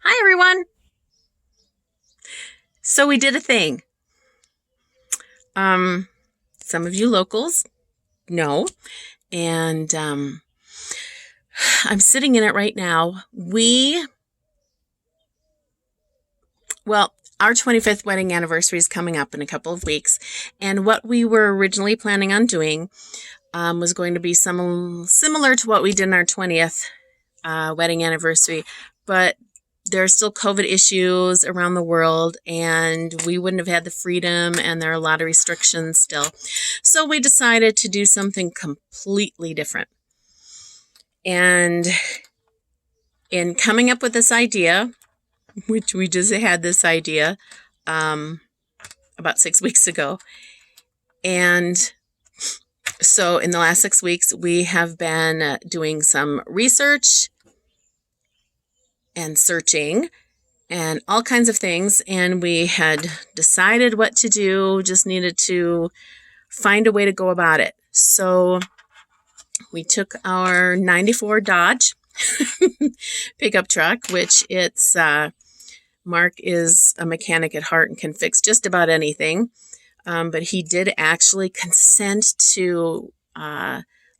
Hi, everyone. So we did a thing. Some of you locals know, and I'm sitting in it right now. Our 25th wedding anniversary is coming up in a couple of weeks, and what we were originally planning on doing was going to be similar to what we did in our 20th wedding anniversary, but there are still COVID issues around the world, and we wouldn't have had the freedom, and there are a lot of restrictions still. So we decided to do something completely different. And in coming up with this idea, which we just had this idea about 6 weeks ago, and so in the last 6 weeks, we have been doing some research and searching and all kinds of things, and we had decided what to do, just needed to find a way to go about it. So we took our 94 Dodge pickup truck, which Mark is a mechanic at heart and can fix just about anything, but he did actually consent to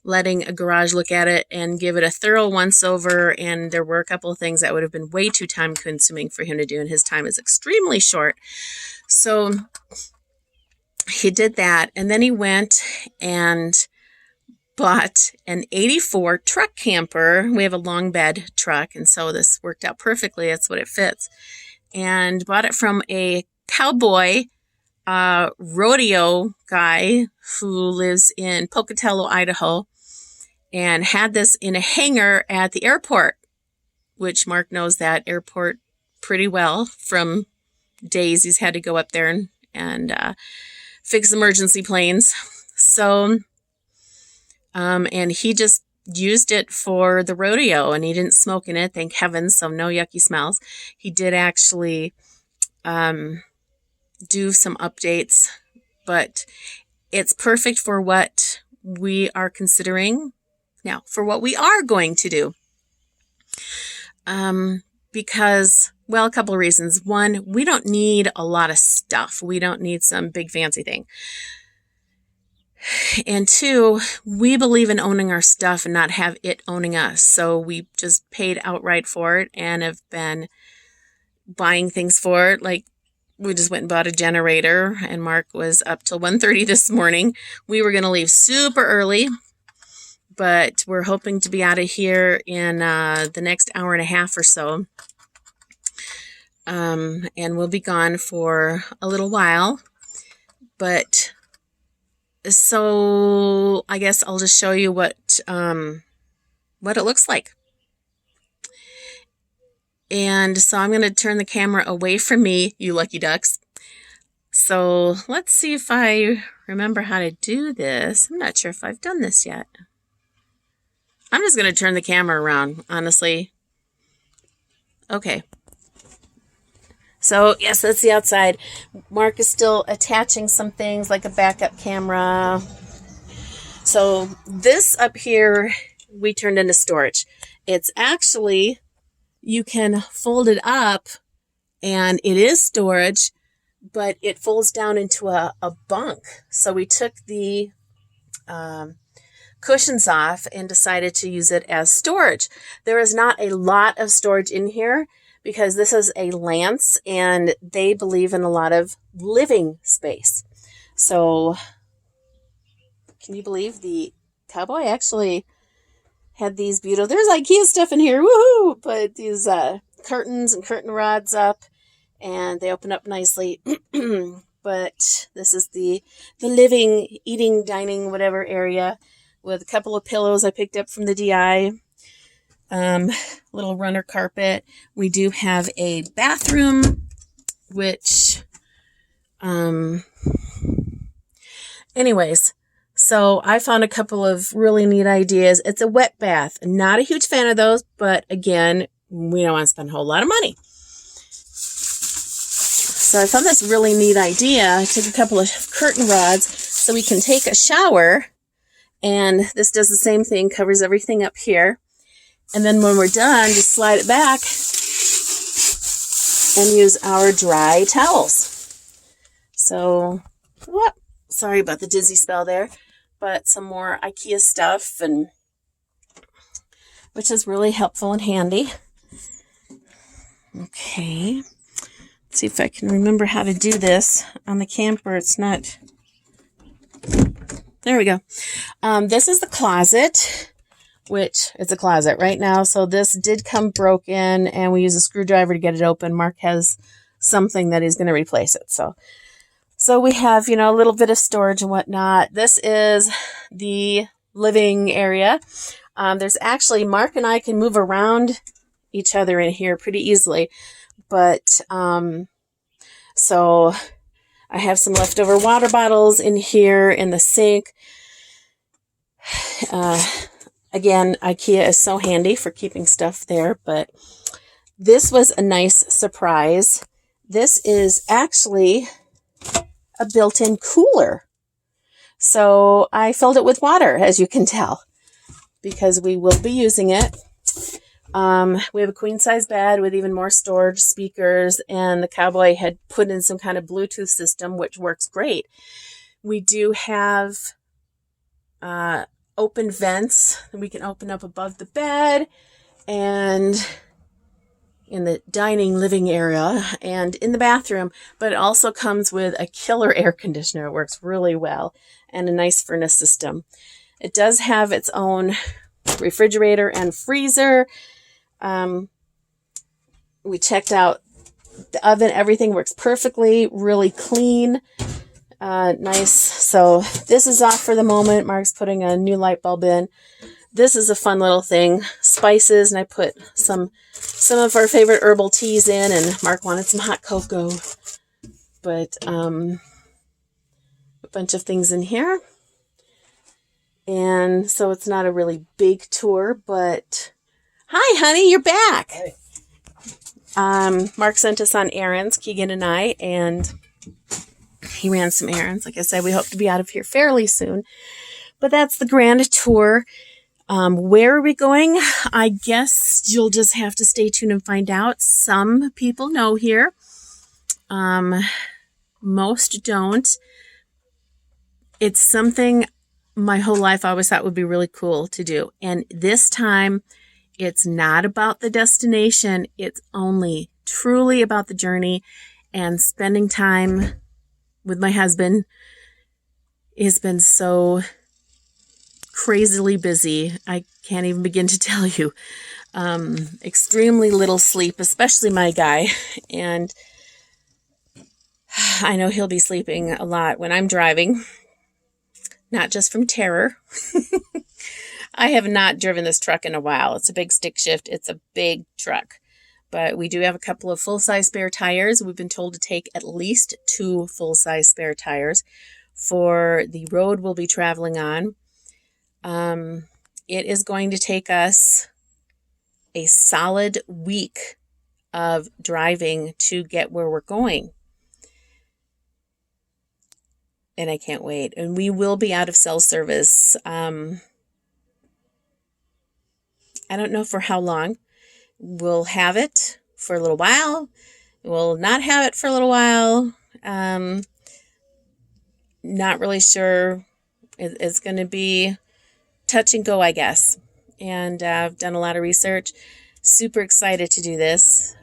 letting a garage look at it and give it a thorough once-over, and there were a couple of things that would have been way too time-consuming for him to do, and his time is extremely short. So he did that, and then he went and bought an 84 truck camper. We have a long bed truck, and so this worked out perfectly. That's what it fits. And bought it from a cowboy rodeo guy who lives in Pocatello, Idaho, and had this in a hangar at the airport, which Mark knows that airport pretty well from days he's had to go up there and fix emergency planes. So, and he just used it for the rodeo, and he didn't smoke in it, thank heavens, so no yucky smells. He did actually do some updates, but it's perfect for what we are considering now, for what we are going to do. Because, well, a couple of reasons. One, we don't need a lot of stuff. We don't need some big fancy thing. And two, we believe in owning our stuff and not have it owning us. So we just paid outright for it and have been buying things for it. Like, we just went and bought a generator, and Mark was up till 1:30 this morning. We were going to leave super early, but we're hoping to be out of here in the next hour and a half or so. And we'll be gone for a little while. But so I guess I'll just show you what it looks like. And so I'm going to turn the camera away from me, you lucky ducks. So let's see if I remember how to do this. I'm not sure if I've done this yet. I'm just going to turn the camera around, honestly. Okay. So, yes, that's the outside. Mark is still attaching some things like a backup camera. So this up here, we turned into storage. It's actually, you can fold it up, and it is storage, but it folds down into a bunk. So we took the cushions off and decided to use it as storage. There is not a lot of storage in here because this is a Lance, and they believe in a lot of living space. So can you believe the cowboy actually had these beautiful, there's IKEA stuff in here, woohoo! Put these curtains and curtain rods up, and they open up nicely. But this is the living, eating, dining, whatever area with a couple of pillows I picked up from the DI. Little runner carpet. We do have a bathroom, which, anyways, so I found a couple of really neat ideas. It's a wet bath. Not a huge fan of those, but again, we don't want to spend a whole lot of money. So I found this really neat idea. I took a couple of curtain rods so we can take a shower, and this does the same thing, covers everything up here. And then when we're done, just slide it back, and use our dry towels. So, whoop, sorry about the dizzy spell there, but some more IKEA stuff, and which is really helpful and handy. Okay, let's see if I can remember how to do this on the camper. It's not. There we go. This is the closet, which it's a closet right now. So this did come broken, and we use a screwdriver to get it open. Mark has something that he's going to replace it. So we have, a little bit of storage and whatnot. This is the living area. There's actually, Mark and I can move around each other in here pretty easily. But, so I have some leftover water bottles in here in the sink. Again, IKEA is so handy for keeping stuff there, but this was a nice surprise. This is actually a built-in cooler. So I filled it with water, as you can tell, because we will be using it. We have a queen-size bed with even more storage, speakers, and the cowboy had put in some kind of Bluetooth system, which works great. We do have open vents that we can open up above the bed and in the dining living area and in the bathroom, but it also comes with a killer air conditioner. It works really well, and a nice furnace system. It does have its own refrigerator and freezer. We checked out the oven. Everything works perfectly, really clean. Nice. So this is off for the moment. Mark's putting a new light bulb in. This is a fun little thing. Spices, and I put some of our favorite herbal teas in, and Mark wanted some hot cocoa. But a bunch of things in here. And so it's not a really big tour, but hi, honey, you're back. Hey. Mark sent us on errands, Keegan and I, and he ran some errands. Like I said, we hope to be out of here fairly soon. But that's the grand tour. Where are we going? I guess you'll just have to stay tuned and find out. Some people know here. Most don't. It's something my whole life I always thought would be really cool to do. And this time, it's not about the destination. It's only truly about the journey and spending time with my husband. Has been so crazily busy. I can't even begin to tell you. Extremely little sleep, especially my guy. And I know he'll be sleeping a lot when I'm driving. Not just from terror. I have not driven this truck in a while. It's a big stick shift. It's a big truck. But we do have a couple of full-size spare tires. We've been told to take at least 2 full-size spare tires for the road we'll be traveling on. It is going to take us a solid week of driving to get where we're going. And I can't wait. And we will be out of cell service. I don't know for how long. We'll have it for a little while. We'll not have it for a little while. Not really sure. It's going to be touch and go, I guess. And I've done a lot of research. Super excited to do this.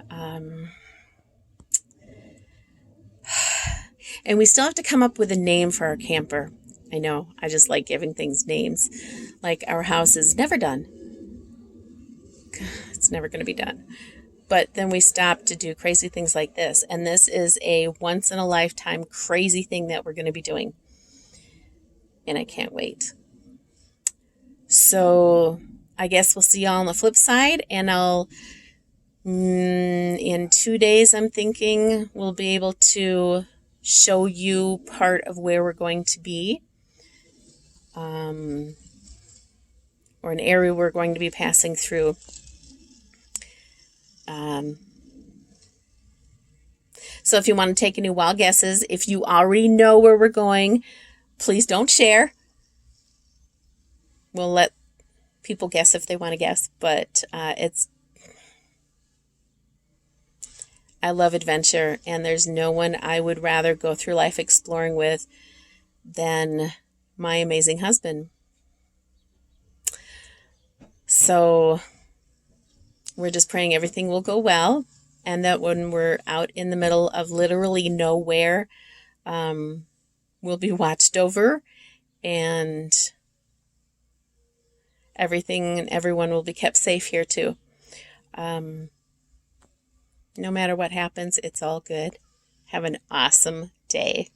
And we still have to come up with a name for our camper. I know, I just like giving things names. Like our house is never done. It's never going to be done. But then we stopped to do crazy things like this. And this is a once-in-a-lifetime crazy thing that we're going to be doing. And I can't wait. So I guess we'll see y'all on the flip side. And in 2 days, I'm thinking we'll be able to show you part of where we're going to be. Or an area we're going to be passing through. So if you want to take any wild guesses, if you already know where we're going, please don't share. We'll let people guess if they want to guess, but I love adventure, and there's no one I would rather go through life exploring with than my amazing husband. So we're just praying everything will go well, and that when we're out in the middle of literally nowhere, we'll be watched over, and everything and everyone will be kept safe here too. No matter what happens, it's all good. Have an awesome day.